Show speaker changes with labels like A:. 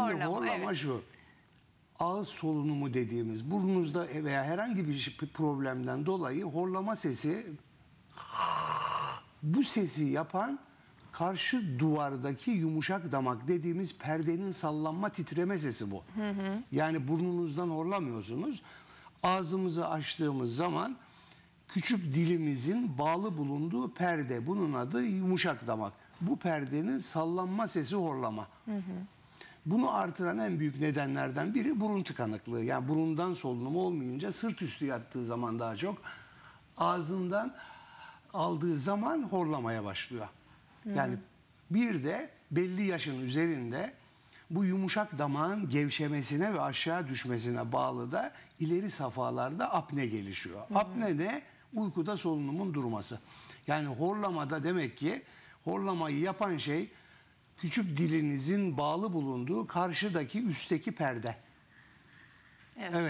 A: Horlama
B: evet.
A: şu. Ağız solunumu dediğimiz burnunuzda veya herhangi bir problemden dolayı horlama sesi, bu sesi yapan karşı duvardaki yumuşak damak dediğimiz perdenin sallanma, titreme sesi bu. Yani burnunuzdan horlamıyorsunuz. Ağzımızı açtığımız zaman küçük dilimizin bağlı bulunduğu perde, bunun adı yumuşak damak. Bu perdenin sallanma sesi horlama. Bunu artıran en büyük nedenlerden biri burun tıkanıklığı. Yani burundan solunum olmayınca, sırt üstü yattığı zaman daha çok, ağzından aldığı zaman horlamaya başlıyor. Yani bir de belli yaşın üzerinde bu yumuşak damağın gevşemesine ve aşağı düşmesine bağlı da ileri safhalarda apne gelişiyor. Apne de uykuda solunumun durması. Yani horlamada demek ki horlamayı yapan şey küçük dilinizin bağlı bulunduğu karşıdaki üstteki perde.
B: Evet.
A: Evet.